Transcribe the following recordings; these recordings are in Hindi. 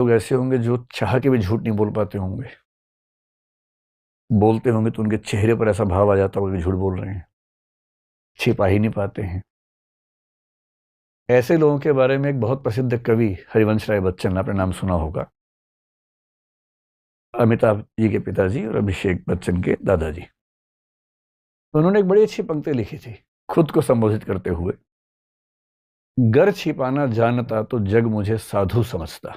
लोग ऐसे होंगे जो चाह के भी झूठ नहीं बोल पाते होंगे, बोलते होंगे तो उनके चेहरे पर ऐसा भाव आ जाता होगा कि झूठ बोल रहे हैं, छिपा ही नहीं पाते हैं। ऐसे लोगों के बारे में एक बहुत प्रसिद्ध कवि हरिवंश राय बच्चन, आपने नाम सुना होगा, अमिताभ जी के पिताजी और अभिषेक बच्चन के दादाजी। उन्होंने एक बड़ी अच्छी पंक्ति लिखी थी खुद को संबोधित करते हुए, गर छिपाना जानता तो जग मुझे साधु समझता,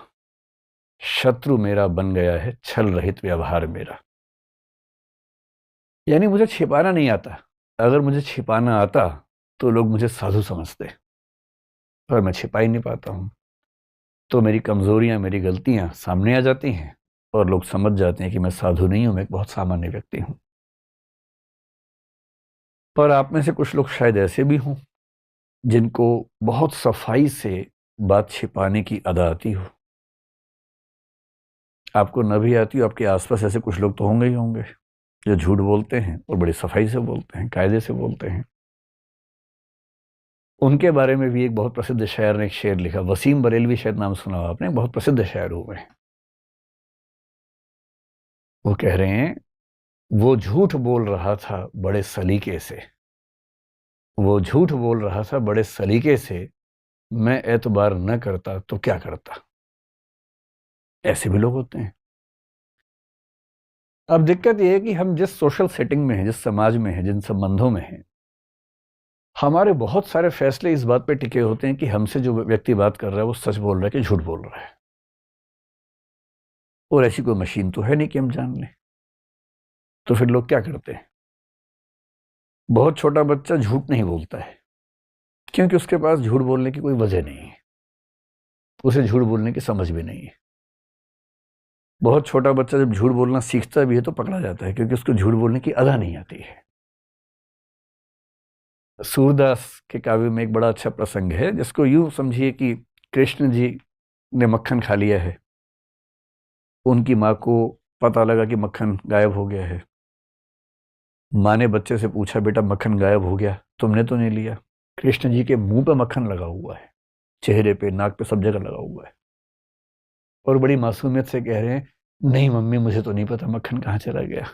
शत्रु मेरा बन गया है छल रहित व्यवहार मेरा। यानी मुझे छिपाना नहीं आता, अगर मुझे छिपाना आता तो लोग मुझे साधु समझते, पर मैं छिपा ही नहीं पाता हूं, तो मेरी कमजोरियां, मेरी गलतियां सामने आ जाती हैं और लोग समझ जाते हैं कि मैं साधु नहीं हूं, मैं एक बहुत सामान्य व्यक्ति हूं। पर आप में से कुछ लोग शायद ऐसे भी हों जिनको बहुत सफाई से बात छिपाने की अदा आती हो। आपको न भी आती हो, आपके आसपास ऐसे कुछ लोग तो होंगे ही होंगे जो झूठ बोलते हैं और बड़ी सफाई से बोलते हैं, कायदे से बोलते हैं। उनके बारे में भी एक बहुत प्रसिद्ध शायर ने एक शेर लिखा, वसीम बरेलवी, शायद नाम सुना हो आपने, बहुत प्रसिद्ध शायर हुए हैं। वो कह रहे हैं, वो झूठ बोल रहा था बड़े सलीके से, वो झूठ बोल रहा था बड़े सलीके से, मैं एतबार न करता तो क्या करता। ऐसे भी लोग होते हैं। अब दिक्कत यह है कि हम जिस सोशल सेटिंग में हैं, जिस समाज में हैं, जिन संबंधों में हैं, हमारे बहुत सारे फैसले इस बात पे टिके होते हैं कि हमसे जो व्यक्ति बात कर रहा है वो सच बोल रहा है कि झूठ बोल रहा है। और ऐसी कोई मशीन तो है नहीं कि हम जान लें। तो फिर लोग क्या करते हैं? बहुत छोटा बच्चा झूठ नहीं बोलता है क्योंकि उसके पास झूठ बोलने की कोई वजह नहीं है, उसे झूठ बोलने की समझ भी नहीं है। बहुत छोटा बच्चा जब झूठ बोलना सीखता भी है तो पकड़ा जाता है क्योंकि उसको झूठ बोलने की अदा नहीं आती है। सूरदास के काव्य में एक बड़ा अच्छा प्रसंग है जिसको यूं समझिए कि कृष्ण जी ने मक्खन खा लिया है, उनकी माँ को पता लगा कि मक्खन गायब हो गया है। माँ ने बच्चे से पूछा, बेटा मक्खन गायब हो गया, तुमने तो नहीं लिया? कृष्ण जी के मुंह पे मक्खन लगा हुआ है, चेहरे पे, नाक पे, सब जगह लगा हुआ है, और बड़ी मासूमियत से कह रहे हैं, नहीं मम्मी मुझे तो नहीं पता मक्खन कहाँ चला गया।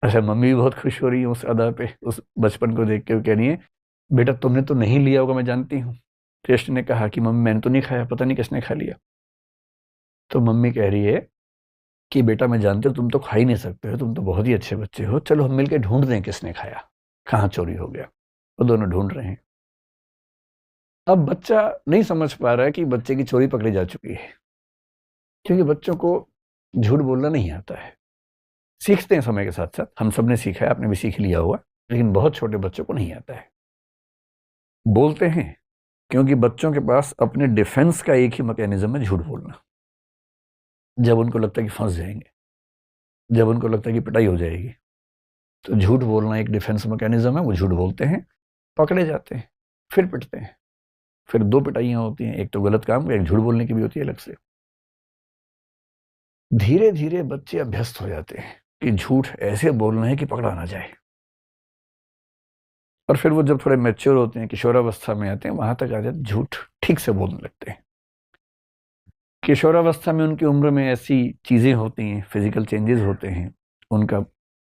अच्छा, मम्मी भी बहुत खुश हो रही है उस अदा पे, उस बचपन को देख के। वो कह रही है, बेटा तुमने तो नहीं लिया होगा, मैं जानती हूँ। कृष्ण ने कहा कि मम्मी मैंने तो नहीं खाया, पता नहीं किसने खा लिया। तो मम्मी कह रही है कि बेटा मैं जानती हूँ तुम तो खा ही नहीं सकते हो, तुम तो बहुत ही अच्छे बच्चे हो, चलो हम मिलकर ढूंढ दें किसने खाया, कहाँ चोरी हो गया। वो दोनों ढूंढ रहे हैं। अब बच्चा नहीं समझ पा रहा है कि बच्चे की चोरी पकड़ी जा चुकी है क्योंकि बच्चों को झूठ बोलना नहीं आता है। सीखते हैं समय के साथ साथ, हम सब ने सीखा है, आपने भी सीख लिया होगा, लेकिन बहुत छोटे बच्चों को नहीं आता है। बोलते हैं क्योंकि बच्चों के पास अपने डिफेंस का एक ही मैकेनिज्म है, झूठ बोलना। जब उनको लगता है कि फंस जाएंगे, जब उनको लगता है कि पिटाई हो जाएगी, तो झूठ बोलना एक डिफेंस मैकेनिज्म है। वो झूठ बोलते हैं, पकड़े जाते हैं, फिर पिटते हैं, फिर दो पिटाइयां होती हैं, एक तो गलत काम, एक झूठ बोलने की भी होती है अलग से। धीरे धीरे बच्चे अभ्यस्त हो जाते हैं कि झूठ ऐसे बोलना है कि पकड़ा ना जाए। और फिर वो जब थोड़े मैच्योर होते हैं, किशोरावस्था में आते हैं, वहां तक आ जाते, झूठ ठीक से बोलने लगते हैं। किशोरावस्था में उनकी उम्र में ऐसी चीजें होती हैं, फिजिकल चेंजेस होते हैं, उनका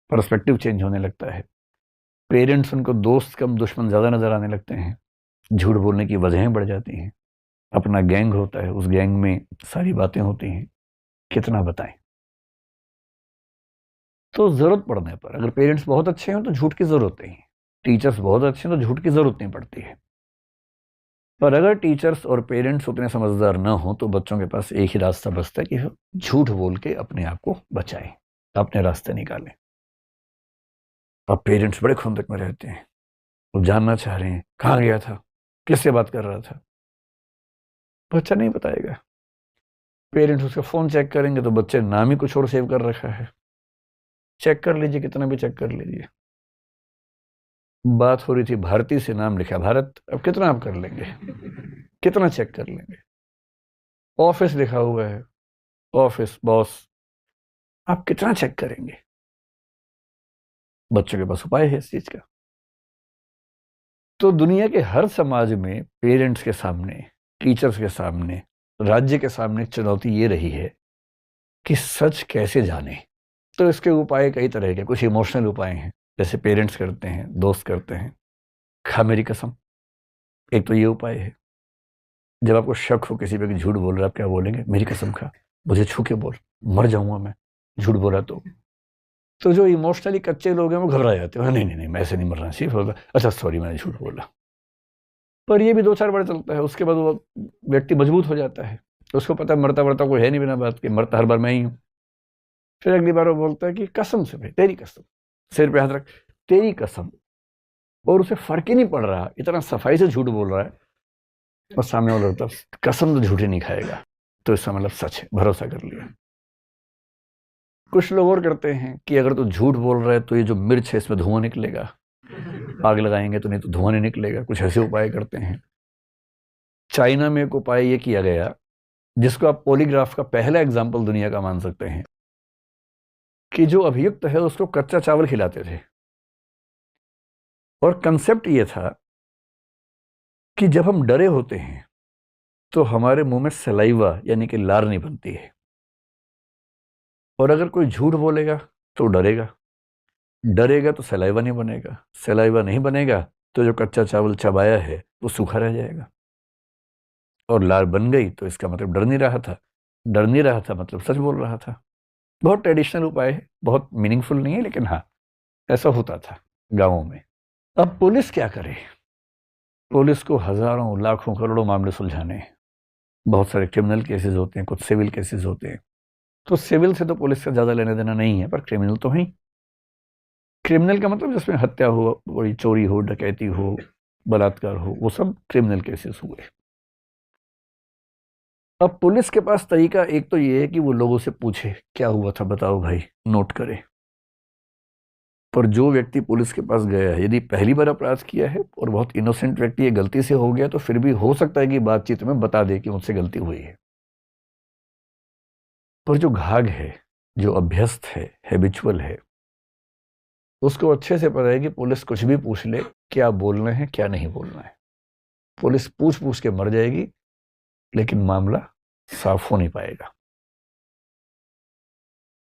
पर्सपेक्टिव चेंज होने लगता है। पेरेंट्स उनको दोस्त कम दुश्मन ज्यादा नजर आने लगते हैं, झूठ बोलने की वजहें बढ़ जाती हैं। अपना गैंग होता है, उस गैंग में सारी बातें होती हैं, कितना बताएं। तो जरूरत पड़ने पर, अगर पेरेंट्स बहुत अच्छे हैं तो झूठ की जरूरत नहीं है, टीचर्स बहुत अच्छे हैं तो झूठ की जरूरत नहीं पड़ती है। पर अगर टीचर्स और पेरेंट्स उतने समझदार ना हो तो बच्चों के पास एक ही रास्ता बचता है कि झूठ बोल के अपने आप को बचाएं, अपने रास्ते निकालें। अब पेरेंट्स बड़े खुंदक में रहते हैं, वो जानना चाह रहे हैं कहाँ गया था, किससे बात कर रहा था। बच्चा नहीं बताएगा। पेरेंट्स उसका फोन चेक करेंगे तो बच्चे ने नाम ही कुछ और सेव कर रखा है। चेक कर लीजिए, कितना भी चेक कर लीजिए। बात हो रही थी भारती से, नाम लिखा भारत, अब कितना आप कर लेंगे, कितना चेक कर लेंगे। ऑफिस लिखा हुआ है, ऑफिस बॉस, आप कितना चेक करेंगे। बच्चों के पास उपाय है इस चीज का। तो दुनिया के हर समाज में पेरेंट्स के सामने, टीचर्स के सामने राज्य के सामने चुनौती ये रही है कि सच कैसे जाने। तो इसके उपाय कई तरह के, कुछ इमोशनल उपाय हैं, जैसे पेरेंट्स करते हैं, दोस्त करते हैं। खा मेरी कसम, एक तो ये उपाय है। जब आपको शक हो किसी पे कि झूठ बोल रहा है, आप क्या बोलेंगे? मेरी कसम खा, मुझे छू के बोल, मर जाऊंगा मैं झूठ बोला तो जो इमोशनली कच्चे लोग हैं वो घबरा जाते हैं, नहीं नहीं नहीं मैं ऐसे नहीं मरना चाहिए, होगा अच्छा सॉरी मैंने झूठ बोला। पर ये भी 2-4 बार चलता है, उसके बाद वो व्यक्ति मजबूत हो जाता है, उसको पता है मरता मरता कोई है नहीं, बिना बात के मरता हर बार मैं ही हूँ। फिर अगली बार वो बोलता है कि कसम से भाई, तेरी कसम, सिर पे हाथ रख, तेरी कसम, और उसे फर्क ही नहीं पड़ रहा, इतना सफाई से झूठ बोल रहा है, और सामने वाला लगता है कसम तो झूठी नहीं खाएगा, तो इसका मतलब सच है, भरोसा कर लिया। कुछ लोग और करते हैं कि अगर तू झूठ बोल रहा है तो ये जो मिर्च है इसमें धुआं निकलेगा, आग लगाएंगे तो नहीं तो धुआं नहीं निकलेगा, कुछ ऐसे उपाय करते हैं। चाइना में एक उपाय ये किया गया, जिसको आप पॉलीग्राफ का पहला एग्जाम्पल दुनिया का मान सकते हैं, कि जो अभियुक्त है उसको कच्चा चावल खिलाते थे, और कंसेप्ट ये था कि जब हम डरे होते हैं तो हमारे मुंह में सलाइवा यानी कि लार नहीं बनती है, और अगर कोई झूठ बोलेगा तो डरेगा, डरेगा तो सलाइवा नहीं बनेगा, सलाइवा नहीं बनेगा तो जो कच्चा चावल चबाया है वो सूखा रह जाएगा, और लार बन गई तो इसका मतलब डर नहीं रहा था, डर नहीं रहा था मतलब सच बोल रहा था। बहुत ट्रेडिशनल उपाय है, बहुत मीनिंगफुल नहीं है, लेकिन हाँ ऐसा होता था गांवों में। अब पुलिस क्या करे? पुलिस को हजारों लाखों करोड़ों मामले सुलझाने हैं, बहुत सारे क्रिमिनल केसेस होते हैं, कुछ सिविल केसेस होते हैं। तो सिविल से तो पुलिस का ज़्यादा लेना देना नहीं है, पर क्रिमिनल तो है। क्रिमिनल का मतलब जिसमें हत्या हो, कोई चोरी हो, डकैती हो, बलात्कार हो, वो सब क्रिमिनल केसेस हुए। अब पुलिस के पास तरीका एक तो ये है कि वो लोगों से पूछे क्या हुआ था, बताओ भाई, नोट करे। पर जो व्यक्ति पुलिस के पास गया है, यदि पहली बार अपराध किया है और बहुत इनोसेंट व्यक्ति है, गलती से हो गया, तो फिर भी हो सकता है कि बातचीत में बता दे कि मुझसे गलती हुई है। पर जो घाघ है, जो अभ्यस्त है, हैबिचुअल है, उसको अच्छे से पता है कि पुलिस कुछ भी पूछ ले, क्या बोलना है क्या नहीं बोलना है। पुलिस पूछ पूछ के मर जाएगी, लेकिन मामला साफ हो नहीं पाएगा।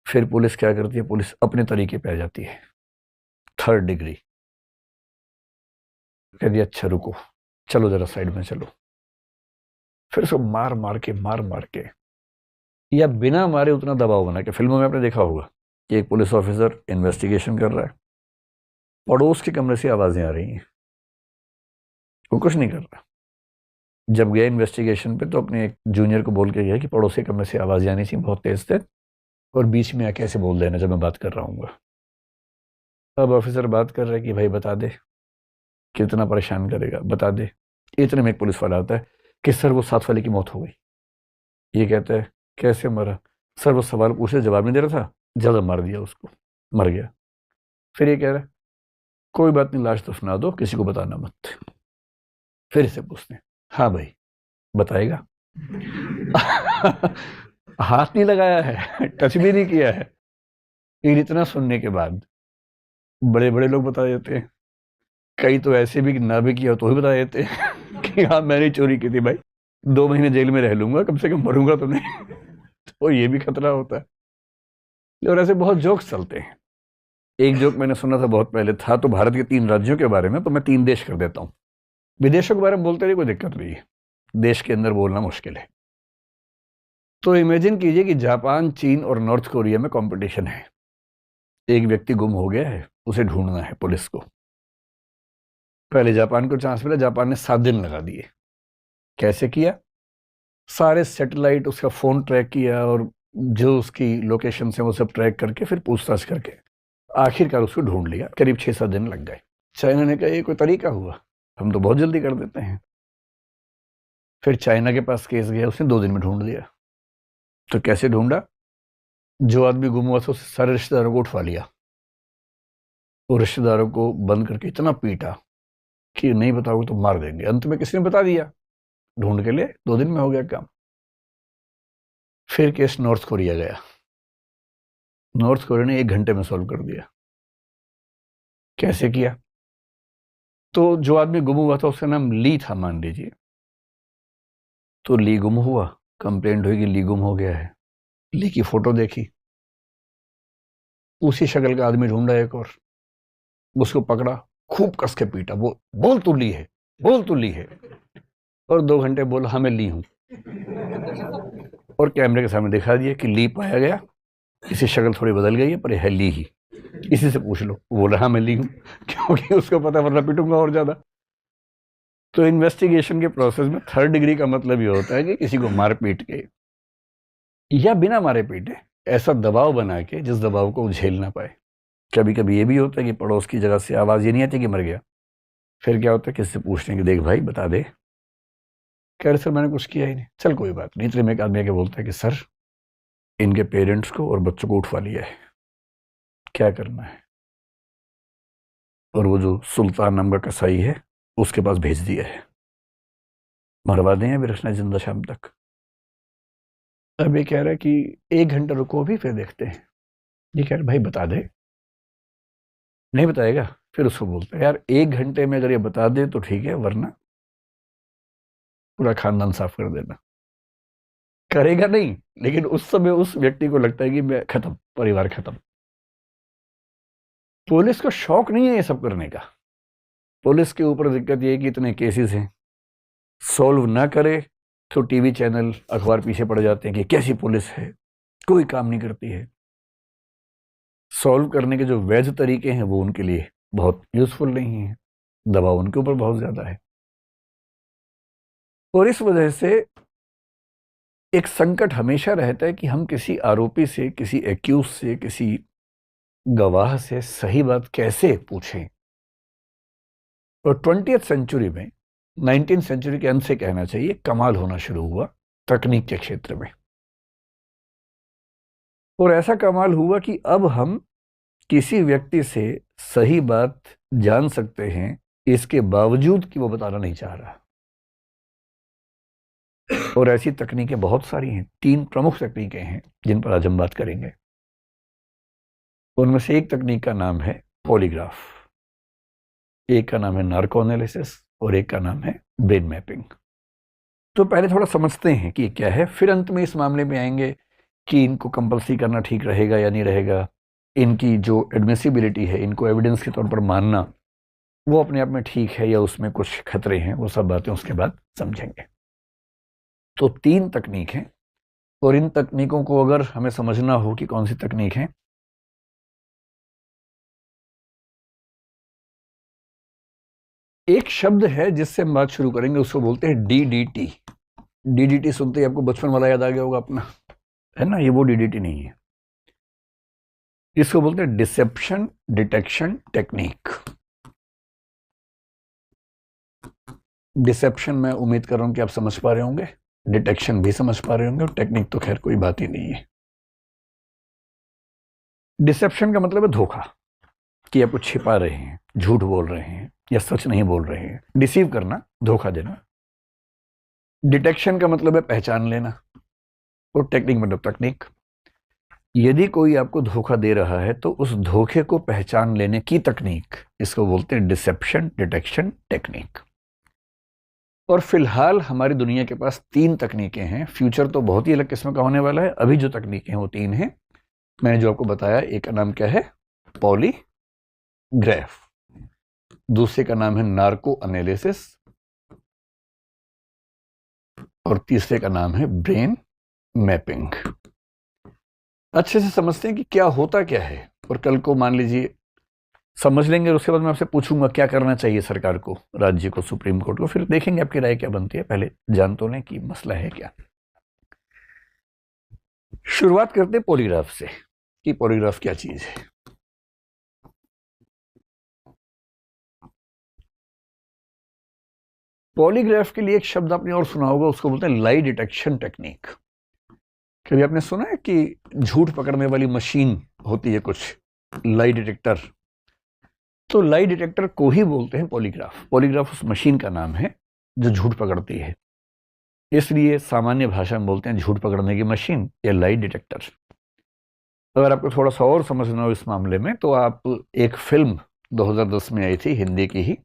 फिर पुलिस क्या करती है? पुलिस अपने तरीके पे आ जाती है, थर्ड डिग्री। कह दिया अच्छा रुको, चलो जरा साइड में चलो। फिर उसको मार मार के या बिना मारे उतना दबाव बना के, फिल्मों में आपने देखा होगा कि एक पुलिस ऑफिसर इन्वेस्टिगेशन कर रहा है, पड़ोस के कमरे से आवाजें आ रही हैं, वो कुछ नहीं कर रहा। जब गया इन्वेस्टिगेशन पे तो अपने एक जूनियर को बोल के गया कि पड़ोसी कमरे से आवाजें आनी चाहिए बहुत तेज तेज, और बीच में आके ऐसे बोल देना जब मैं बात कर रहा हूँ। अब ऑफिसर बात कर रहा है कि भाई बता दे, कितना परेशान करेगा, बता दे। इतने में एक पुलिस वाला आता है कि सर वो साथ वाले की मौत हो गई। ये कहता है कैसे मरा? सर वो सवाल पूछे जवाब नहीं दे रहा था, ज्यादा मार दिया उसको, मर गया। फिर ये कह रहा है कोई बात नहीं, लाश दफना दो, किसी को बताना मत। फिर इसे पूछते हैं हाँ भाई बताएगा? हाथ नहीं लगाया है, टच भी नहीं किया है। फिर इतना सुनने के बाद बड़े बड़े लोग बता देते हैं, कई तो ऐसे भी ना भी किया तो भी बता देते हैं कि हाँ मैंने चोरी की थी भाई, 2 महीने जेल में रह लूंगा, कम से कम मरूंगा तो नहीं। तो ये भी खतरा होता है। और ऐसे बहुत जोक्स चलते हैं। एक जोक मैंने सुना था बहुत पहले, था तो भारत के 3 राज्यों के बारे में, तो मैं 3 देश कर देता हूँ। विदेशों के बारे में बोलते रहिए, कोई दिक्कत नहीं है, देश के अंदर बोलना मुश्किल है। तो इमेजिन कीजिए कि जापान, चीन और नॉर्थ कोरिया में कंपटीशन है। एक व्यक्ति गुम हो गया है, उसे ढूंढना है पुलिस को। पहले जापान को चांस मिला, जापान ने 7 दिन लगा दिए। कैसे किया? सारे सैटेलाइट, उसका फोन ट्रैक किया, और जो उसकी लोकेशन से वो सब ट्रैक करके फिर पूछताछ करके आखिरकार उसको ढूंढ लिया। करीब 6-7 दिन लग गए। चाइना ने कहा ये कोई तरीका हुआ, हम तो बहुत जल्दी कर देते हैं। फिर चाइना के पास केस गया, उसने 2 दिन में ढूंढ लिया। तो कैसे ढूंढा? जो आदमी गुम हुआ था उससे सारे रिश्तेदारों को उठवा लिया, और रिश्तेदारों को बंद करके इतना पीटा कि नहीं बताओगे तो मार देंगे। अंत में किसी ने बता दिया, ढूंढ के लिए 2 दिन में हो गया काम। फिर केस नॉर्थ कोरिया गया, नॉर्थ कोरिया ने 1 घंटे में सॉल्व कर दिया। कैसे किया? तो जो आदमी गुम हुआ था उसका नाम ली था मान लीजिए, तो ली गुम हुआ, कंप्लेंट हुई कि ली गुम हो गया है। ली की फोटो देखी, उसी शक्ल का आदमी ढूंढा एक और, उसको पकड़ा, खूब कस के पीटा, वो बोल तू ली है, बोल तू ली है, और 2 घंटे बोला हाँ मैं ली हूं, और कैमरे के सामने दिखा दिया कि ली पाया गया, इसी शक्ल थोड़ी बदल गई है पर है ली ही, इसी से पूछ लो। वो बोला हाँ मैं ली हूं, क्योंकि उसको पता वरना पीटूंगा और ज्यादा। तो इन्वेस्टिगेशन के प्रोसेस में 3rd डिग्री का मतलब ये होता है कि किसी को मार पीट के या बिना मारे पीटे ऐसा दबाव बना के जिस दबाव को वो झेल ना पाए। कभी कभी ये भी होता है कि पड़ोस की जगह से आवाज ये नहीं आती कि मर गया, फिर क्या होता है किससे पूछने की, देख भाई बता दे, कह रहे सर मैंने कुछ किया ही नहीं। चल कोई बात नहीं। इतने में एक आदमी आके बोलता है कि सर इनके पेरेंट्स को और बच्चों को उठवा लिया है, क्या करना है? और वो जो सुल्तान नाम का कसाई है उसके पास भेज दिया है, मरवा दें या भी रखना जिंदा शाम तक। अब ये कह रहा है कि 1 घंटा रुको अभी फिर देखते हैं। ये कह रहे भाई बता दे, नहीं बताएगा। फिर उसको बोलते हैं यार 1 घंटे में अगर ये बता दे तो ठीक है, वरना पूरा खानदान साफ कर देना। करेगा नहीं, लेकिन उस समय उस व्यक्ति को लगता है कि मैं खत्म, परिवार खत्म। पुलिस को शौक नहीं है ये सब करने का। पुलिस के ऊपर दिक्कत ये है कि इतने केसेस हैं, सॉल्व ना करे तो टीवी चैनल अखबार पीछे पड़ जाते हैं कि कैसी पुलिस है, कोई काम नहीं करती है। सॉल्व करने के जो वैध तरीके हैं वो उनके लिए बहुत यूजफुल नहीं है, दबाव उनके ऊपर बहुत ज्यादा है। और इस वजह से एक संकट हमेशा रहता है कि हम किसी आरोपी से, किसी एक्यूज से, किसी गवाह से सही बात कैसे पूछें। और 20th सेंचुरी में, 19th सेंचुरी के अंत से कहना चाहिए, कमाल होना शुरू हुआ तकनीक के क्षेत्र में। और ऐसा कमाल हुआ कि अब हम किसी व्यक्ति से सही बात जान सकते हैं, इसके बावजूद कि वो बताना नहीं चाह रहा। और ऐसी तकनीकें बहुत सारी हैं। 3 प्रमुख तकनीकें हैं जिन पर आज हम बात करेंगे। उनमें से एक तकनीक का नाम है पॉलीग्राफ, एक का नाम है नार्को एनालिसिस और एक का नाम है ब्रेन मैपिंग। तो पहले थोड़ा समझते हैं कि क्या है, फिर अंत में इस मामले में आएंगे कि इनको कंपल्सरी करना ठीक रहेगा या नहीं रहेगा, इनकी जो एडमिसिबिलिटी है, इनको एविडेंस के तौर पर मानना वो अपने आप में ठीक है या उसमें कुछ खतरे हैं, वो सब बातें उसके बाद समझेंगे। तो 3 तकनीक हैं, और इन तकनीकों को अगर हमें समझना हो कि कौन सी तकनीक है, एक शब्द है जिससे हम बात शुरू करेंगे, उसको बोलते हैं डीडीटी। डीडीटी सुनते ही आपको बचपन वाला याद आ गया होगा अपना, है ना? ये वो डीडीटी नहीं है, इसको बोलते हैं डिसेप्शन डिटेक्शन टेक्निक। डिसेप्शन मैं उम्मीद कर रहा हूं कि आप समझ पा रहे होंगे, डिटेक्शन भी समझ पा रहे होंगे, और टेक्निक तो खैर कोई बात ही नहीं है। डिसेप्शन का मतलब है धोखा, कि आप कुछ छिपा रहे हैं, झूठ बोल रहे हैं या सच नहीं बोल रहे हैं। डिसीव करना, धोखा देना। डिटेक्शन का मतलब है पहचान लेना, और टेक्निक मतलब तकनीक। यदि कोई आपको धोखा दे रहा है तो उस धोखे को पहचान लेने की तकनीक, इसको बोलते हैं डिसेप्शन डिटेक्शन टेक्निक। और फिलहाल हमारी दुनिया के पास 3 तकनीकें हैं। फ्यूचर तो बहुत ही अलग किस्म का होने वाला है। अभी जो तकनीकें हैं वो 3 हैं। मैंने जो आपको बताया, एक का नाम क्या है, पॉलीग्राफ, दूसरे का नाम है नार्को एनालिसिस, और तीसरे का नाम है ब्रेन मैपिंग। अच्छे से समझते हैं कि क्या होता क्या है, और कल को मान लीजिए समझ लेंगे, और उसके बाद मैं आपसे पूछूंगा क्या करना चाहिए सरकार को, राज्य को, सुप्रीम कोर्ट को, फिर देखेंगे आपकी राय क्या बनती है। पहले जान तो लें कि मसला है क्या। शुरुआत करते हैं पॉलीग्राफ से, कि पॉलीग्राफ क्या चीज है। पॉलीग्राफ के लिए एक शब्द आपने और सुना होगा, उसको बोलते हैं लाई डिटेक्शन टेक्निक। कभी आपने सुना है कि झूठ पकड़ने वाली मशीन होती है कुछ, लाई डिटेक्टर? तो लाई डिटेक्टर को ही बोलते हैं पॉलीग्राफ। पॉलीग्राफ उस मशीन का नाम है जो झूठ पकड़ती है, इसलिए सामान्य भाषा में बोलते हैं झूठ पकड़ने की मशीन या लाई डिटेक्टर। अगर आपको थोड़ा सा और समझना हो इस मामले में, तो आप एक फिल्म 2010 में आई थी, हिंदी की ही,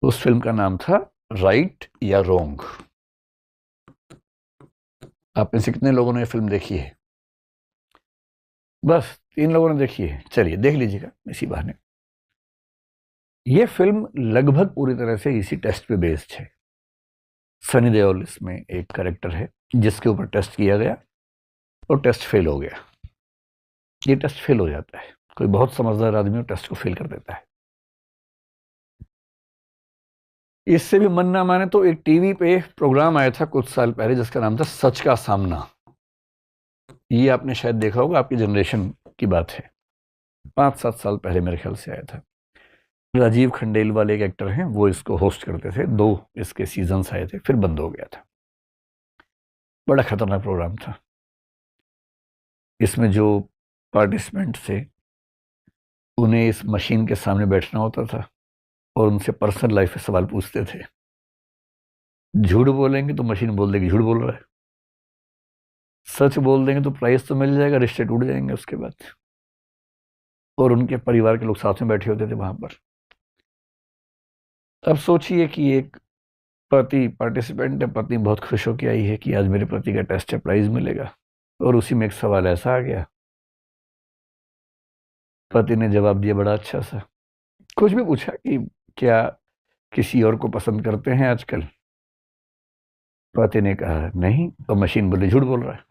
उस फिल्म का नाम था राइट या रॉन्ग। आप में से कितने लोगों ने ये फिल्म देखी है? बस 3 लोगों ने देखी है। चलिए देख लीजिएगा इसी बहाने। ये फिल्म लगभग पूरी तरह से इसी टेस्ट पे बेस्ड है। सनी देओल इसमें एक कैरेक्टर है जिसके ऊपर टेस्ट किया गया और टेस्ट फेल हो गया। ये टेस्ट फेल हो जाता है, कोई बहुत समझदार आदमी टेस्ट को फेल कर देता है। इससे भी मन ना माने तो एक टीवी पे प्रोग्राम आया था कुछ साल पहले जिसका नाम था सच का सामना। ये आपने शायद देखा होगा, आपकी जनरेशन की बात है, 5-7 साल पहले मेरे ख्याल से आया था। राजीव खंडेलवाल एक एक्टर हैं, वो इसको होस्ट करते थे। 2 इसके सीजन्स आए थे, फिर बंद हो गया था। बड़ा खतरनाक प्रोग्राम था। इसमें जो पार्टिसिपेंट थे उन्हें इस मशीन के सामने बैठना होता था और उनसे पर्सनल लाइफ पे सवाल पूछते थे। झूठ बोलेंगे तो मशीन बोल देगी झूठ बोल रहा है, सच बोल देंगे तो प्राइस तो मिल जाएगा, रिश्ते टूट जाएंगे उसके बाद। और उनके परिवार के लोग साथ में बैठे होते थे वहां पर। अब सोचिए कि एक पति पार्टिसिपेंट है, पत्नी बहुत खुश होकर आई है कि आज मेरे पति का टेस्ट है, प्राइज मिलेगा, और उसी में एक सवाल ऐसा आ गया। पति ने जवाब दिया बड़ा अच्छा सा, कुछ भी पूछा कि क्या किसी और को पसंद करते हैं आजकल? पति ने कहा नहीं, तो मशीन बोली झूठ बोल रहा है।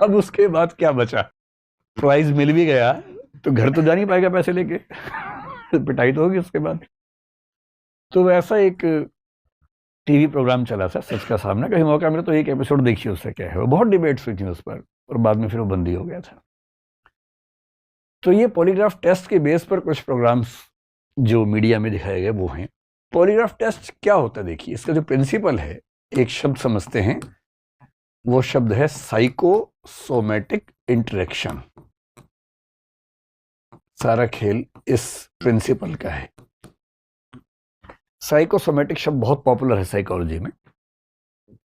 अब उसके बाद क्या बचा? प्राइज मिल भी गया तो घर तो जा नहीं पाएगा पैसे लेके, पिटाई तो होगी उसके बाद। तो वैसा एक टीवी प्रोग्राम चला था सच का सामना। कहीं मौका मिला तो एक एपिसोड देखिए, उससे क्या है। वो बहुत डिबेट्स हुई थी उस पर और बाद में फिर वो बंद ही हो गया था। तो ये पॉलीग्राफ टेस्ट के बेस पर कुछ प्रोग्राम्स जो मीडिया में दिखाए गए वो हैं। पॉलीग्राफ टेस्ट क्या होता है देखिए, इसका जो प्रिंसिपल है, एक शब्द समझते हैं, वो शब्द है साइकोसोमैटिक इंटरेक्शन। सारा खेल इस प्रिंसिपल का है। साइकोसोमैटिक शब्द बहुत पॉपुलर है साइकोलॉजी में,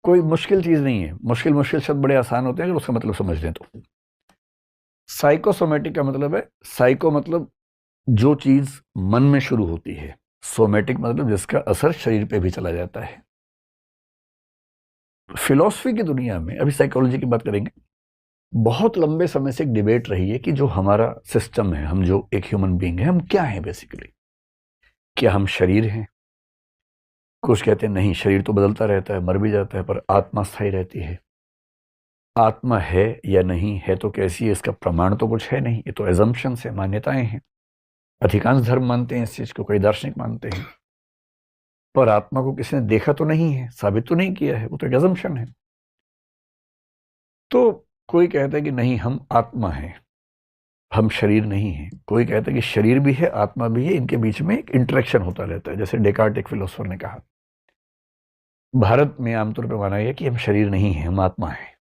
कोई मुश्किल चीज नहीं है। मुश्किल शब्द बड़े आसान होते हैं अगर उसका मतलब समझ लें तो। साइकोसोमैटिक का मतलब है, साइको मतलब जो चीज मन में शुरू होती है, सोमैटिक मतलब जिसका असर शरीर पे भी चला जाता है। फिलॉसफी की दुनिया में, अभी साइकोलॉजी की बात करेंगे, बहुत लंबे समय से एक डिबेट रही है कि जो हमारा सिस्टम है, हम जो एक ह्यूमन बीइंग है, हम क्या हैं बेसिकली? क्या हम शरीर हैं? कुछ कहते हैं नहीं, शरीर तो बदलता रहता है, मर भी जाता है, पर आत्मा स्थायी रहती है। आत्मा है या नहीं है तो कैसी है, इसका प्रमाण तो कुछ है नहीं, ये तो एजम्पशंस है, मान्यताएं हैं। अधिकांश धर्म मानते हैं इस चीज को, कई दार्शनिक मानते हैं, पर आत्मा को किसी ने देखा तो नहीं है, साबित तो नहीं किया है, वो तो एक एजम्पशन है। तो कोई कहता है कि नहीं, हम आत्मा हैं, हम शरीर नहीं हैं। कोई कहता है कि शरीर भी है, आत्मा भी है, इनके बीच में एक इंटरेक्शन होता रहता है। जैसे डेकार्ट एक फिलोसोफर ने कहा। भारत में आमतौर पर माना गया कि हम शरीर नहीं हैं, हम आत्मा हैं।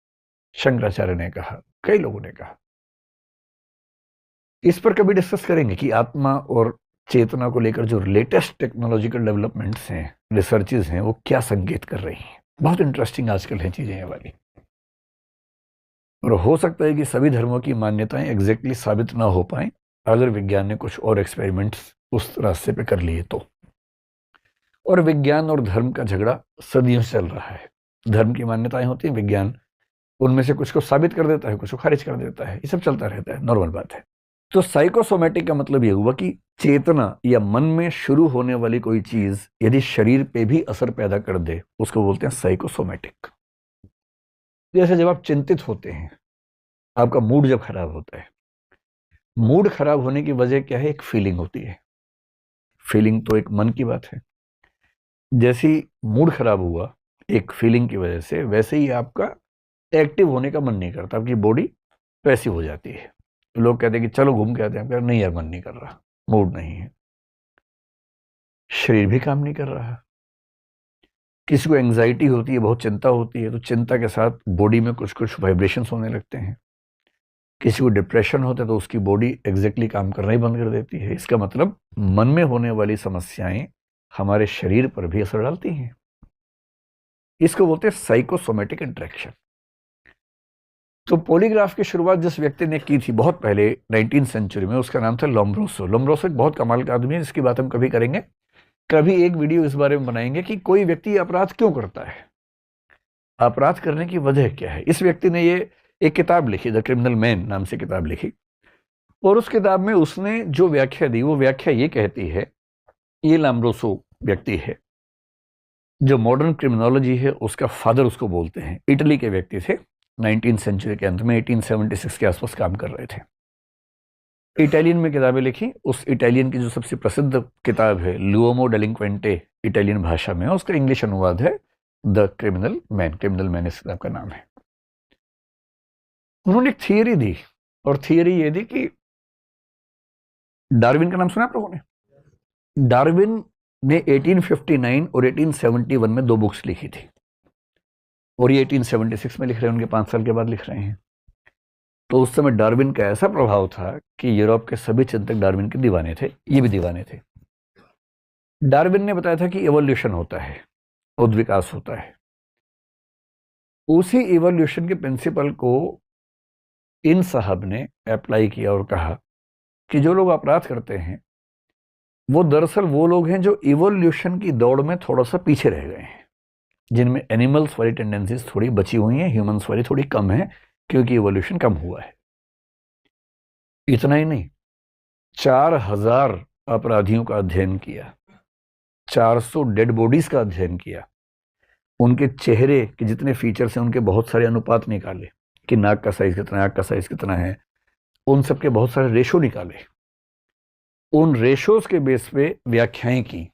शंकराचार्य ने कहा, कई लोगों ने कहा। इस पर कभी डिस्कस करेंगे कि आत्मा और चेतना को लेकर जो लेटेस्ट टेक्नोलॉजिकल डेवलपमेंट्स हैं, रिसर्चेज हैं, वो क्या संकेत कर रही हैं। बहुत इंटरेस्टिंग आजकल है चीजें ये वाली। और हो सकता है कि सभी धर्मों की मान्यताएं एग्जैक्टली साबित ना हो पाए अगर विज्ञान ने कुछ और एक्सपेरिमेंट्स उस रास्ते पे कर लिए तो। और विज्ञान और धर्म का झगड़ा सदियों से चल रहा है। धर्म की मान्यताएं होती हैं, विज्ञान उनमें से कुछ को साबित कर देता है, कुछ को खारिज कर देता है। ये सब चलता रहता है, नॉर्मल बात है। तो साइकोसोमैटिक का मतलब ये हुआ कि चेतना या मन में शुरू होने वाली कोई चीज यदि शरीर पे भी असर पैदा कर दे, उसको बोलते हैं साइकोसोमैटिक। जैसे जब आप चिंतित होते हैं, आपका मूड जब खराब होता है, मूड खराब होने की वजह क्या है? एक फीलिंग होती है। फीलिंग तो एक मन की बात है। जैसी मूड खराब हुआ एक फीलिंग की वजह से, वैसे ही आपका एक्टिव होने का मन नहीं करता, आपकी बॉडी पैसिव हो जाती है। लोग कहते हैं कि चलो घूम के आते हैं, नहीं यार मन नहीं कर रहा, मूड नहीं है। शरीर भी काम नहीं कर रहा। किसी को एंजाइटी होती है, बहुत चिंता होती है, तो चिंता के साथ बॉडी में कुछ कुछ वाइब्रेशंस होने लगते हैं। किसी को डिप्रेशन होता है तो उसकी बॉडी एग्जैक्टली काम करना ही बंद कर देती है। इसका मतलब मन में होने वाली समस्याएं हमारे शरीर पर भी असर डालती हैं। इसको बोलते हैं साइकोसोमैटिक इंटरेक्शन। तो पॉलीग्राफ की शुरुआत जिस व्यक्ति ने की थी बहुत पहले 19th सेंचुरी में, उसका नाम था लोम्ब्रोसो। लोम्ब्रोसो एक बहुत कमाल का आदमी है, जिसकी बात हम कभी करेंगे। कभी एक वीडियो इस बारे में बनाएंगे कि कोई व्यक्ति अपराध क्यों करता है। अपराध करने की वजह क्या है। इस व्यक्ति ने ये एक किताब लिखी, द क्रिमिनल मैन नाम से किताब लिखी, और उस किताब में उसने जो व्याख्या दी वो व्याख्या ये कहती है, ये लाम्ब्रोसो व्यक्ति है जो मॉडर्न क्रिमिनोलॉजी है उसका फादर उसको बोलते हैं। इटली के व्यक्ति थे, 19th सेंचुरी के अंत में 1876 के आसपास काम कर रहे थे। इटालियन में किताबें लिखी। उस इटालियन की जो सबसे प्रसिद्ध किताब है लुओमो डेलिंक्वेंटे, इटालियन भाषा में, उसका इंग्लिश अनुवाद है the criminal man. Criminal man इस किताब का नाम है। उन्होंने एक थियरी दी, और थियरी ये दी कि डार्विन का नाम सुना आप लोगों ने? डार्विन ने 1859 और 1871 में 2 बुक्स लिखी थी, और ये 1876 में लिख रहे हैं, उनके 5 साल के बाद लिख रहे हैं। तो उस समय डार्विन का ऐसा प्रभाव था कि यूरोप के सभी चिंतक डार्विन के दीवाने थे, ये भी दीवाने थे। डार्विन ने बताया था कि इवोल्यूशन होता है, उद्विकास होता है। उसी इवोल्यूशन के प्रिंसिपल को इन साहब ने अप्लाई किया और कहा कि जो लोग अपराध करते हैं वो दरअसल वो लोग हैं जो इवोल्यूशन की दौड़ में थोड़ा सा पीछे रह गए हैं, जिनमें एनिमल्स वाली टेंडेंसीज थोड़ी बची हुई हैं, ह्यूमंस वाली थोड़ी कम है, क्योंकि इवोल्यूशन कम हुआ है। इतना ही नहीं, 4000 अपराधियों का अध्ययन किया, 400 डेड बॉडीज का अध्ययन किया, उनके चेहरे के जितने फीचर्स हैं उनके बहुत सारे अनुपात निकाले कि नाक का साइज कितना है, आंख का साइज कितना है, उन सब के बहुत सारे रेशो निकाले। उन रेशोज के बेस पे व्याख्याएं की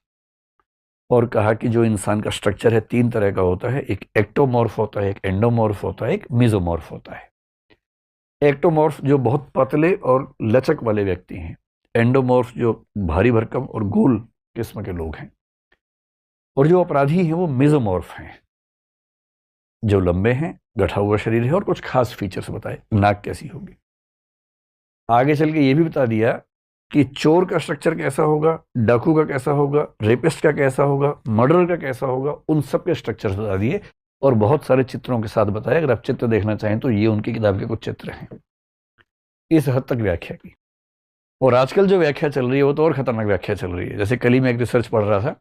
और कहा कि जो इंसान का स्ट्रक्चर है 3 तरह का होता है, एक एक्टोमॉर्फ होता है, एक एंडोमॉर्फ होता है, एक मेसोमॉर्फ होता है। एक्टोमॉर्फ जो बहुत पतले और लचक वाले व्यक्ति हैं, एंडोमॉर्फ जो भारी भरकम और गोल किस्म के लोग हैं, और जो अपराधी हैं वो मेसोमॉर्फ हैं, जो लंबे हैं, गठा हुआ शरीर है और कुछ खास फीचर्स बताए, नाक कैसी होगी। आगे चल के ये भी बता दिया कि चोर का स्ट्रक्चर कैसा होगा, डाकू का कैसा होगा, रेपिस्ट का कैसा होगा, मर्डर का कैसा होगा, उन सब के स्ट्रक्चर बता दिए और बहुत सारे चित्रों के साथ बताया। अगर आप चित्र देखना चाहें तो ये उनकी किताब के कुछ चित्र हैं। इस हद तक व्याख्या की। और आजकल जो व्याख्या चल रही है वो तो और खतरनाक व्याख्या चल रही है। जैसे कल ही मैं एक रिसर्च पढ़ रहा था,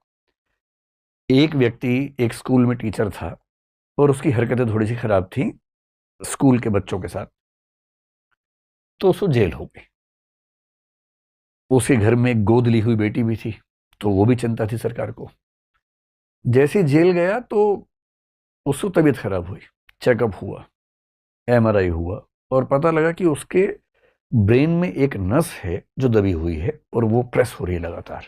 एक व्यक्ति एक स्कूल में टीचर था और उसकी हरकतें थोड़ी सी खराब थी स्कूल के बच्चों के साथ, तो उसको जेल हो गई। उसके घर में एक गोद ली हुई बेटी भी थी, तो वो भी चिंता थी सरकार को। जैसे जेल गया तो उसको तबीयत खराब हुई, चेकअप हुआ, एमआरआई हुआ, और पता लगा कि उसके ब्रेन में एक नस है जो दबी हुई है और वो प्रेस हो रही है लगातार।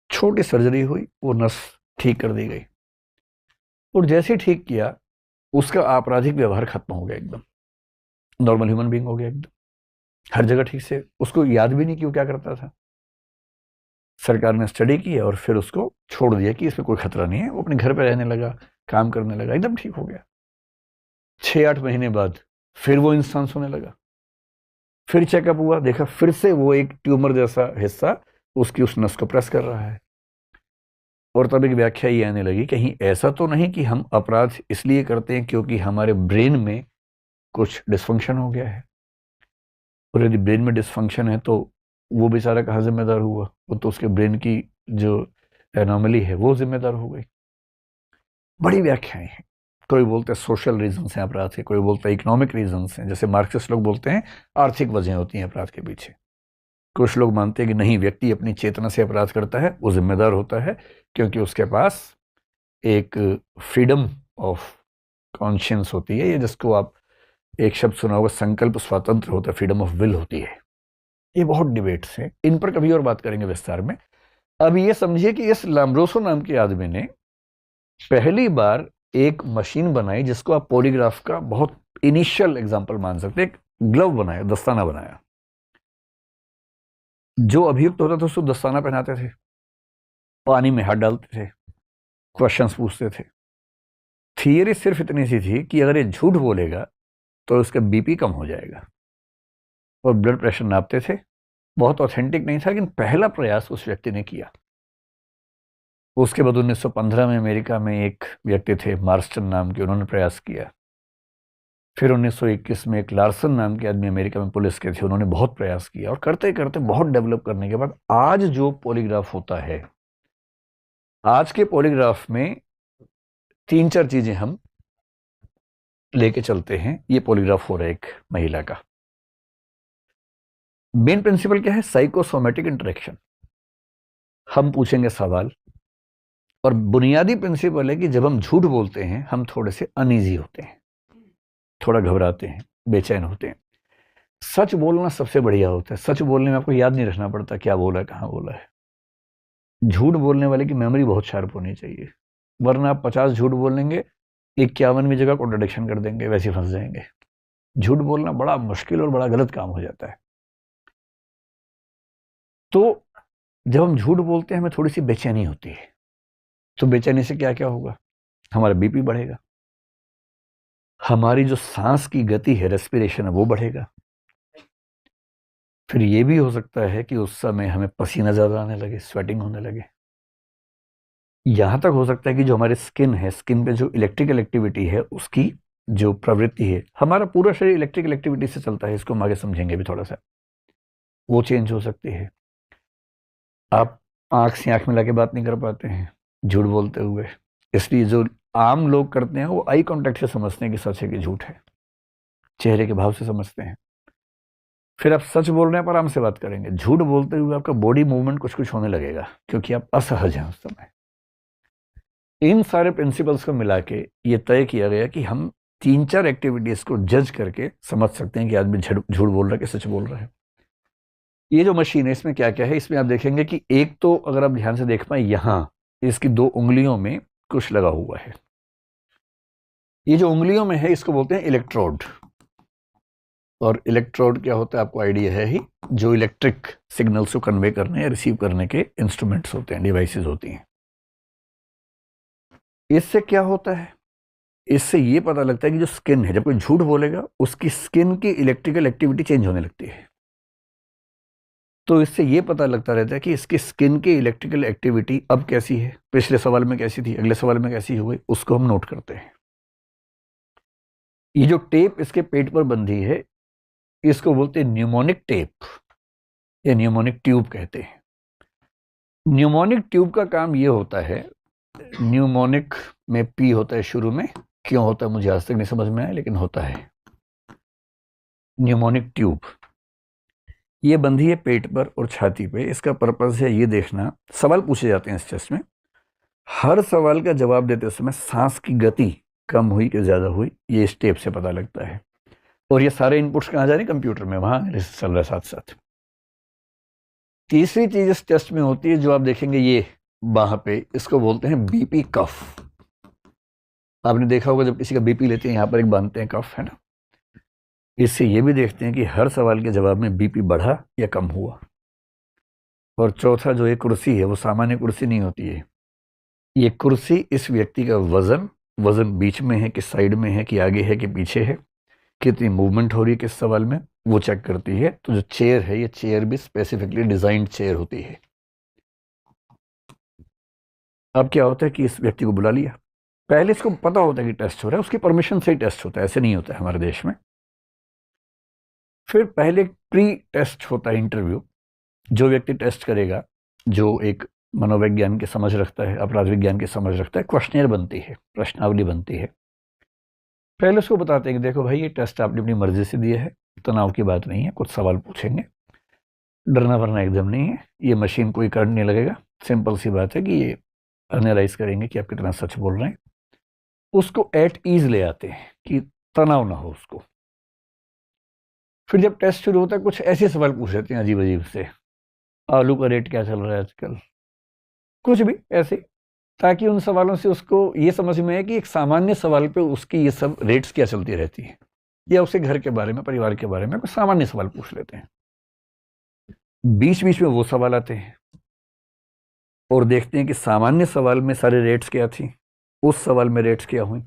छोटी सर्जरी हुई, वो नस ठीक कर दी गई, और जैसे ठीक किया उसका आपराधिक व्यवहार खत्म हो गया, एकदम नॉर्मल ह्यूमन बीइंग हो गया एकदम, हर जगह ठीक से। उसको याद भी नहीं कि वो क्या करता था। सरकार ने स्टडी की और फिर उसको छोड़ दिया कि इसमें कोई खतरा नहीं है। वो अपने घर पे रहने लगा, काम करने लगा, एकदम ठीक हो गया। 6-8 महीने बाद फिर वो इंसान सोने लगा, फिर चेकअप हुआ, देखा फिर से वो एक ट्यूमर जैसा हिस्सा उसकी उस नस को प्रेस कर रहा है। और तब एक व्याख्या ये आने लगी, कहीं ऐसा तो नहीं कि हम अपराध इसलिए करते हैं क्योंकि हमारे ब्रेन में कुछ डिस्फंक्शन हो गया है। और यदि ब्रेन में डिस्फंक्शन है तो वो बेचारा कहाँ जिम्मेदार हुआ? वो तो उसके ब्रेन की जो एनॉमली है वो जिम्मेदार हो गई। बड़ी व्याख्याएं हैं। कोई बोलते हैं सोशल रीजंस हैं अपराध के, कोई बोलता है इकोनॉमिक रीजंस हैं, जैसे मार्क्सिस्ट लोग बोलते हैं आर्थिक वजह होती हैं अपराध के पीछे। कुछ लोग मानते हैं कि नहीं, व्यक्ति अपनी चेतना से अपराध करता है, वो जिम्मेदार होता है क्योंकि उसके पास एक फ्रीडम ऑफ कॉन्शियंस होती है, ये जिसको आप एक शब्द सुना होगा, संकल्प स्वतंत्र होता है, फ्रीडम ऑफ विल होती है। ये बहुत डिबेट्स हैं, इन पर कभी और बात करेंगे विस्तार में। अब ये समझिए कि इस लाम्ब्रोसो नाम के आदमी ने पहली बार एक मशीन बनाई जिसको आप पॉलीग्राफ का बहुत इनिशियल एग्जांपल मान सकते हैं। एक ग्लव बनाया, दस्ताना बनाया। जो अभियुक्त होता था उसको दस्ताना पहनाते थे, पानी में हाथ डालते थे, क्वेश्चंस पूछते थे। थियरी सिर्फ इतनी सी थी कि अगर ये झूठ बोलेगा तो उसका बीपी कम हो जाएगा, और ब्लड प्रेशर नापते थे। बहुत ऑथेंटिक नहीं था, लेकिन पहला प्रयास उस व्यक्ति ने किया। उसके बाद 1915 में अमेरिका में एक व्यक्ति थे मार्स्टन नाम के, उन्होंने प्रयास किया। फिर 1921 में एक लार्सन नाम के आदमी अमेरिका में पुलिस के थे, उन्होंने बहुत प्रयास किया, और करते करते बहुत डेवलप करने के बाद आज जो पॉलीग्राफ होता है, आज के पॉलीग्राफ में तीन चार चीजें हम लेके चलते हैं। ये पॉलीग्राफ हो रहा है एक महिला का। मेन प्रिंसिपल क्या है? Psychosomatic interaction. हम पूछेंगे सवाल, और बुनियादी प्रिंसिपल है कि जब हम झूठ बोलते हैं हम थोड़े से अनईजी होते हैं, थोड़ा घबराते हैं, बेचैन होते हैं। सच बोलना सबसे बढ़िया होता है। सच बोलने में आपको याद नहीं रखना पड़ता क्या बोला है, कहाँ बोला है। झूठ बोलने वाले की मेमोरी बहुत शार्प होनी चाहिए, वरना आप 50 झूठ बोलेंगे, 51वीं जगह कॉन्ट्रडिक्शन कर देंगे, वैसे फंस जाएंगे। झूठ बोलना बड़ा मुश्किल और बड़ा गलत काम हो जाता है। तो जब हम झूठ बोलते हैं हमें थोड़ी सी बेचैनी होती है। तो बेचैनी से क्या क्या होगा? हमारा बीपी बढ़ेगा, हमारी जो सांस की गति है, रेस्पिरेशन है, वो बढ़ेगा। फिर ये भी हो सकता है कि उस समय हमें पसीना ज्यादा आने लगे, स्वेटिंग होने लगे। यहां तक हो सकता है कि जो हमारे स्किन है, स्किन पे जो इलेक्ट्रिकल एक्टिविटी है, उसकी जो प्रवृत्ति है, हमारा पूरा शरीर इलेक्ट्रिकल एक्टिविटी से चलता है, इसको हम आगे समझेंगे भी थोड़ा सा, वो चेंज हो सकती है। आप आंख से आंख मिला के बात नहीं कर पाते हैं झूठ बोलते हुए, इसलिए जो आम लोग करते हैं वो आई कांटेक्ट से समझते हैं कि सच है कि झूठ है, चेहरे के भाव से समझते हैं। फिर आप सच बोल रहे हैं पर आराम से बात करेंगे, झूठ बोलते हुए आपका बॉडी मूवमेंट कुछ कुछ होने लगेगा क्योंकि आप असहज हैं उस समय। इन सारे प्रिंसिपल्स को मिला के ये तय किया गया कि हम तीन चार एक्टिविटीज को जज करके समझ सकते हैं कि आदमी झूठ बोल रहा है कि सच बोल रहा है। ये जो मशीन है इसमें क्या क्या है, इसमें आप देखेंगे कि एक तो अगर आप ध्यान से देख पाए, यहां इसकी 2 उंगलियों में कुछ लगा हुआ है। ये जो उंगलियों में है इसको बोलते हैं इलेक्ट्रोड। और इलेक्ट्रोड क्या होता है आपको आइडिया है ही, जो इलेक्ट्रिक सिग्नल्स को कन्वे करने या रिसीव करने के इंस्ट्रूमेंट्स होते हैं, डिवाइसेस होती हैं। इससे क्या होता है? इससे ये पता लगता है कि जो स्किन है, जब कोई झूठ बोलेगा उसकी स्किन की इलेक्ट्रिकल एक्टिविटी चेंज होने लगती है। तो इससे ये पता लगता रहता है कि इसकी स्किन की इलेक्ट्रिकल एक्टिविटी अब कैसी है, पिछले सवाल में कैसी थी, अगले सवाल में कैसी हो गई, उसको हम नोट करते हैं। ये जो टेप इसके पेट पर बंधी है इसको बोलते हैं न्यूमोनिक टेप या न्यूमोनिक ट्यूब कहते हैं। न्यूमोनिक ट्यूब का काम ये होता है, न्यूमोनिक में पी होता है शुरू में, क्यों होता है मुझे आज तक नहीं समझ में आया लेकिन होता है। न्यूमोनिक ट्यूब ये बंधी है पेट पर और छाती पे। इसका पर्पस है ये देखना, सवाल पूछे जाते हैं इस टेस्ट में, हर सवाल का जवाब देते समय सांस की गति कम हुई कि ज्यादा हुई, ये इस टेप से पता लगता है। और ये सारे इनपुट्स कहाँ जा रहे हैं? कंप्यूटर में, वहां चल रहा है साथ साथ। तीसरी चीज इस टेस्ट में होती है जो आप देखेंगे ये बाह पे, इसको बोलते हैं बीपी कफ। आपने देखा होगा जब किसी का बीपी लेते हैं यहां पर एक बांधते हैं कफ, है ना। इससे ये भी देखते हैं कि हर सवाल के जवाब में बीपी बढ़ा या कम हुआ। और चौथा जो ये कुर्सी है वो सामान्य कुर्सी नहीं होती है, ये कुर्सी इस व्यक्ति का वजन बीच में है कि साइड में है कि आगे है कि पीछे है, कितनी मूवमेंट हो रही है किस सवाल में, वो चेक करती है। तो जो चेयर है ये चेयर भी स्पेसिफिकली डिजाइंड चेयर होती है। अब क्या होता है कि इस व्यक्ति को बुला लिया, पहले इसको पता होता है कि टेस्ट हो रहा है, उसकी परमिशन से ही टेस्ट होता है, ऐसे नहीं होता है हमारे देश में। फिर पहले प्री टेस्ट होता है इंटरव्यू। जो व्यक्ति टेस्ट करेगा, जो एक मनोविज्ञान की समझ रखता है, अपराध विज्ञान की समझ रखता है, क्वेश्चनियर बनती है, प्रश्नावली बनती है। पहले उसको बताते हैं कि देखो भाई ये टेस्ट आपने अपनी मर्जी से दिया है, तनाव की बात नहीं है, कुछ सवाल पूछेंगे, डरना वरना एकदम नहीं है, ये मशीन कोई करंट नहीं लगेगा, सिंपल सी बात है कि ये एनालाइज करेंगे कि आप कितना सच बोल रहे हैं। उसको एट ईज ले आते हैं कि तनाव ना हो उसको। फिर जब टेस्ट शुरू होता है कुछ ऐसे सवाल पूछ लेते हैं अजीब अजीब से, आलू का रेट क्या चल रहा है आजकल, कुछ भी ऐसे, ताकि उन सवालों से उसको ये समझ में आए कि एक सामान्य सवाल पे उसकी ये सब रेट्स क्या चलती रहती है, या उसके घर के बारे में, परिवार के बारे में कुछ सामान्य सवाल पूछ लेते हैं। बीच बीच में वो सवाल आते हैं और देखते हैं कि सामान्य सवाल में सारे रेट्स क्या थी, उस सवाल में रेट्स क्या हुई।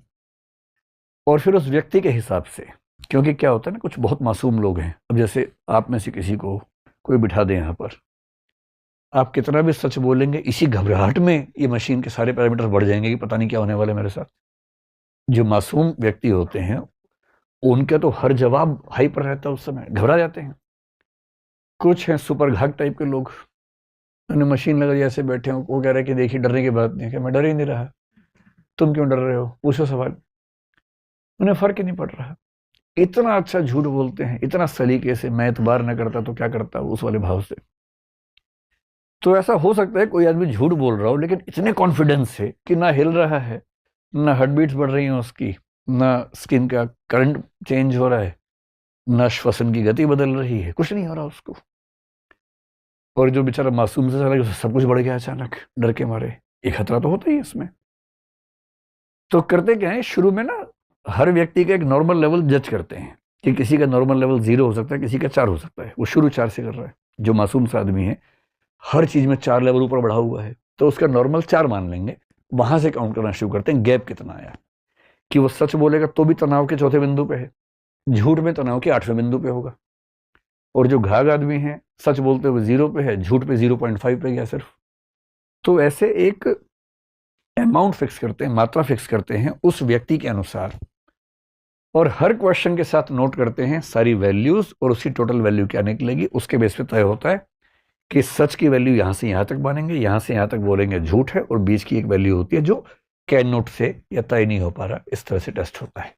और फिर उस व्यक्ति के हिसाब से, क्योंकि क्या होता है ना, कुछ बहुत मासूम लोग हैं, अब जैसे आप में से किसी को कोई बिठा दे यहाँ पर, आप कितना भी सच बोलेंगे इसी घबराहट में ये मशीन के सारे पैरामीटर बढ़ जाएंगे कि पता नहीं क्या होने वाला है मेरे साथ। जो मासूम व्यक्ति होते हैं उनका तो हर जवाब हाई पर रहता है, उस समय घबरा जाते हैं। कुछ हैं सुपर घाट टाइप के लोग, उन्हें मशीन लगा ऐसे बैठे हैं, वो कह रहे हैं कि देखिए डरने की बात नहीं है, कि मैं डर ही नहीं रहा, तुम क्यों डर रहे हो, पूछो सवाल। उन्हें फर्क ही नहीं पड़ रहा। इतना अच्छा झूठ बोलते हैं, इतना सलीके से, मैं एतबार न करता तो क्या करता, उस वाले भाव से। तो ऐसा हो सकता है कोई आदमी झूठ बोल रहा हो लेकिन इतने कॉन्फिडेंस से कि ना हिल रहा है, ना हार्ट बीट्स बढ़ रही हैं उसकी, ना स्किन का करंट चेंज हो रहा है, ना श्वसन की गति बदल रही है, कुछ नहीं हो रहा उसको। और जो बेचारा मासूम से चला, सब कुछ बढ़ गया अचानक डर के मारे। एक खतरा तो होता ही है इसमें। तो करते क्या है, शुरू में ना हर व्यक्ति का एक नॉर्मल लेवल जज करते हैं कि किसी का नॉर्मल लेवल 0 हो सकता है, किसी का 4 हो सकता है। वो शुरू 4 से कर रहा है। जो मासूम सा आदमी है, हर चीज में 4 लेवल ऊपर बढ़ा हुआ है, तो उसका नॉर्मल 4 मान लेंगे। वहां से काउंट करना शुरू करते हैं, गैप कितना आया। कि वो सच बोलेगा तो भी तनाव के 4थे बिंदु पे है, झूठ में तनाव के 8वें बिंदु पे होगा। और जो घाघ आदमी है, सच बोलते हुए 0 पे है, झूठ पे 0.5 पे गया सिर्फ। तो ऐसे एक अमाउंट फिक्स करते हैं, मात्रा फिक्स करते हैं उस व्यक्ति के अनुसार, और हर क्वेश्चन के साथ नोट करते हैं सारी वैल्यूज और उसकी टोटल वैल्यू क्या निकलेगी। उसके बेस पे तय होता है कि सच की वैल्यू यहां से यहां तक मानेंगे, यहां से यहां तक बोलेंगे झूठ है, और बीच की एक वैल्यू होती है जो कैन नोट से या तय नहीं हो पा रहा। इस तरह से टेस्ट होता है।